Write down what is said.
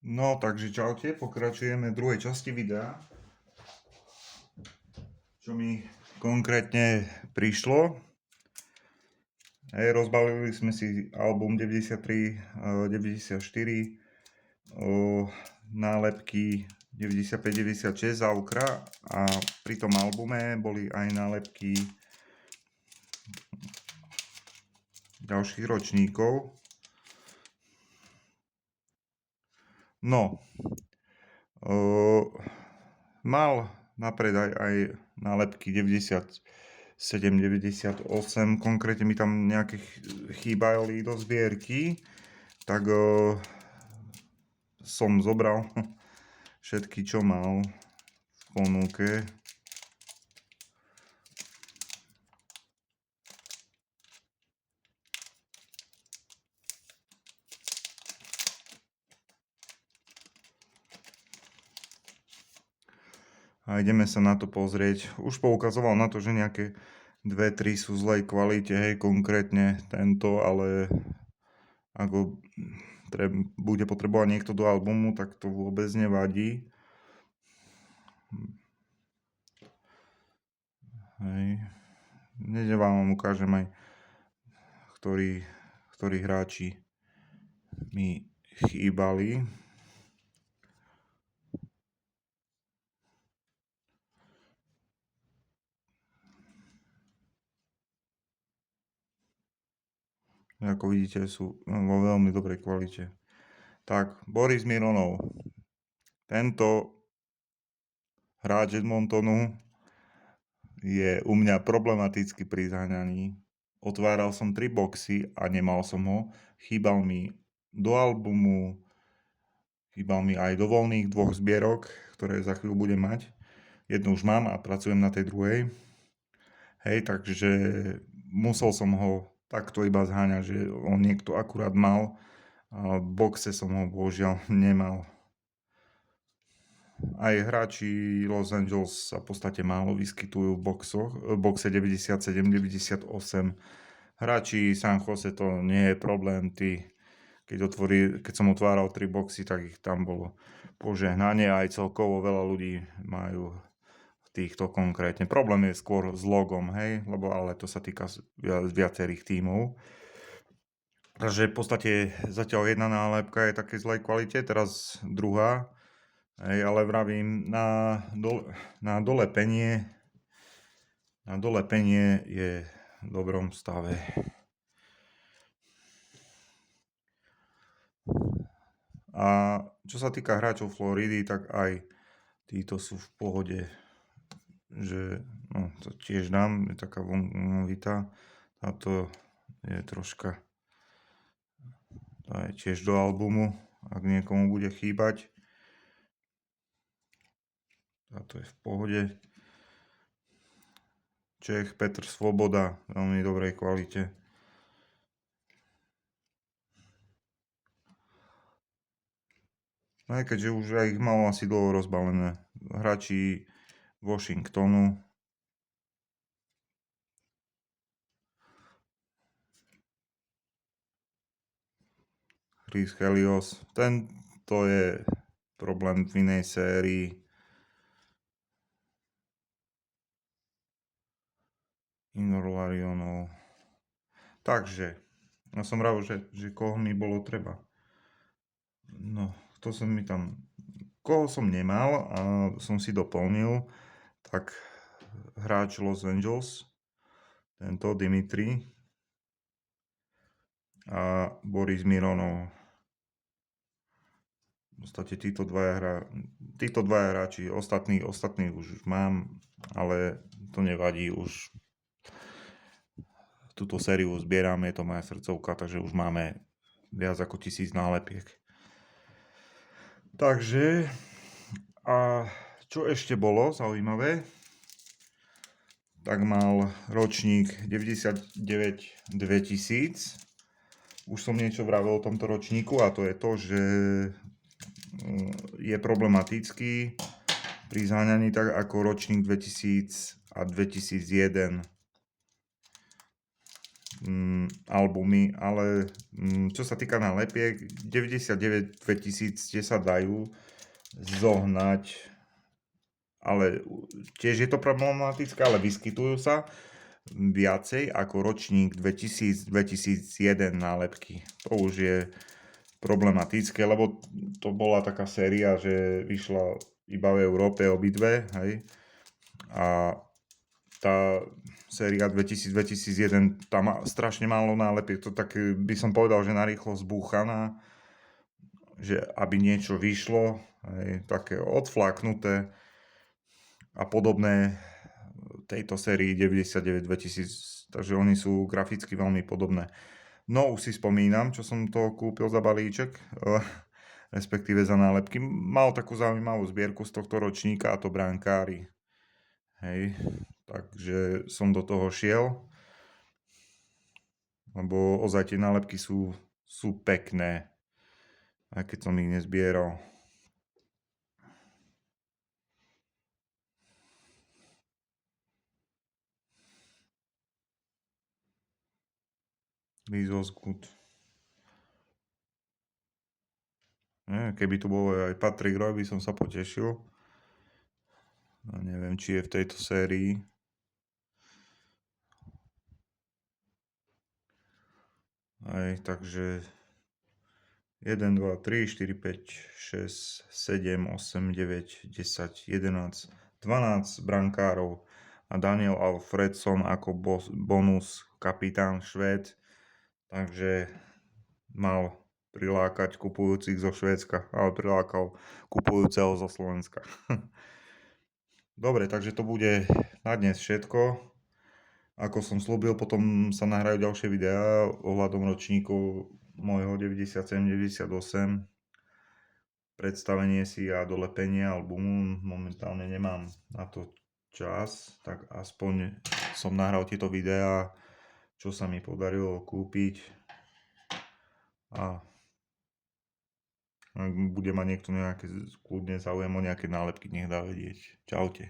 No, takže čaute, pokračujeme v druhej časti videa, čo mi konkrétne prišlo. Rozbalili sme si album 93, 94, nálepky 95-96 za Ukra a pri tom albume boli aj nálepky ďalších ročníkov. No, mal na predaj aj nálepky 97, 98, konkrétne mi tam nejaké chýbali do zbierky, tak som zobral všetky, čo mal v ponuke. A ideme sa na to pozrieť. Už poukazoval na to, že nejaké 2-3 sú v zlej kvalite, hej, konkrétne tento, ale ako bude potrebovať niekto do albumu, tak to vôbec nevadí. Hej. Hneď vám ukážem aj, ktorí hráči mi chýbali. Ako vidíte, sú vo veľmi dobrej kvalite. Tak, Boris Mironov. Tento hráč Edmontonu je u mňa problematicky pri zháňaní. Otváral som 3 boxy a nemal som ho. Chýbal mi do albumu, chýbal mi aj do voľných 2 zbierok, ktoré za chvíľu budem mať. Jednu už mám a pracujem na tej druhej. Hej, takže musel som ho takto iba zháňať, že on niekto akurát mal. A v boxe som ho bohužiaľ nemal. Aj hráči Los Angeles sa v podstate málo vyskytujú v boxe 97-98. Hráči San Jose to nie je problém, keď som otváral 3 boxy, tak ich tam bolo požehnanie, aj celkovo veľa ľudí majú týchto konkrétne. Problém je skôr s logom, hej, ale to sa týka viacerých tímov. Takže v podstate zatiaľ jedna nálepka je také zlej kvalite, teraz druhá. Hej, ale vravím, na dolepenie je v dobrom stave. A čo sa týka hráčov Floridy, tak aj títo sú v pohode, že no, to tiež dám, je taká vonovitá. Táto je troška, to je tiež do albumu, ak niekomu bude chýbať. Táto je v pohode. Čech Petr Svoboda, veľmi dobrej kvalite. Aj keďže už aj ich malo asi dlho rozbalené. Hráči Washingtonu. Chris Helios. Tento je problém v inej sérii. Inor Larionov. Takže, ja som rád, že koho mi bolo treba. No, koho som nemal a som si doplnil, tak hráč Los Angeles, tento Dimitri a Boris Mironov. V podstate títo dvaja hráči, ostatných už mám, ale to nevadí, už túto sériu zbieram, je to moja srdcovka, takže už máme viac ako 1000 nálepiek. Takže, a čo ešte bolo zaujímavé, tak mal ročník 99-2000. Už som niečo vravel o tomto ročníku a to je to, že je problematický pri zháňaní tak ako ročník 2000 a 2001. albumy, ale čo sa týka nálepiek, 99 2000 tie sa dajú zohnať, ale tiež je to problematické, ale vyskytujú sa viacej ako ročník 2000-2001 nálepky. To už je problematické, lebo to bola taká séria, že vyšla iba v Európe obidve, hej. A tá séria 2000-2001, tam má strašne málo nálepiek, to tak by som povedal, že narýchlo zbúchaná, že aby niečo vyšlo, hej, také odfláknuté a podobné tejto sérii 99-2000, takže oni sú graficky veľmi podobné. No už si spomínam, čo som to kúpil za balíček, respektíve za nálepky. Mal takú zaujímavú zbierku z tohto ročníka, a to Brankári. Hej, takže som do toho šiel, lebo ozaj tie nálepky sú pekné, aj keď som ich nezbieral. This was good. Keby tu bol aj Patrick Roy, by som sa potešil. No, neviem, či je v tejto sérii. Aj, takže 1, 2, 3, 4, 5, 6, 7, 8, 9, 10, 11, 12 brankárov a Daniel Alfredson ako bonus kapitán Švéd. Takže mal prilákať kupujúcich zo Švédska, ale prilákal kupujúceho zo Slovenska. Dobre, takže to bude na dnes všetko. Ako som slúbil, potom sa nahrajú ďalšie videá ohľadom ročníkov môjho 97-98. Predstavenie si a dolepenie albumu. Momentálne nemám na to čas, tak aspoň som nahral tieto videá, čo sa mi podarilo kúpiť. A ak bude mať niekto nejaké kľudne záujem o nejaké nálepky, nech dá vedieť. Čaute.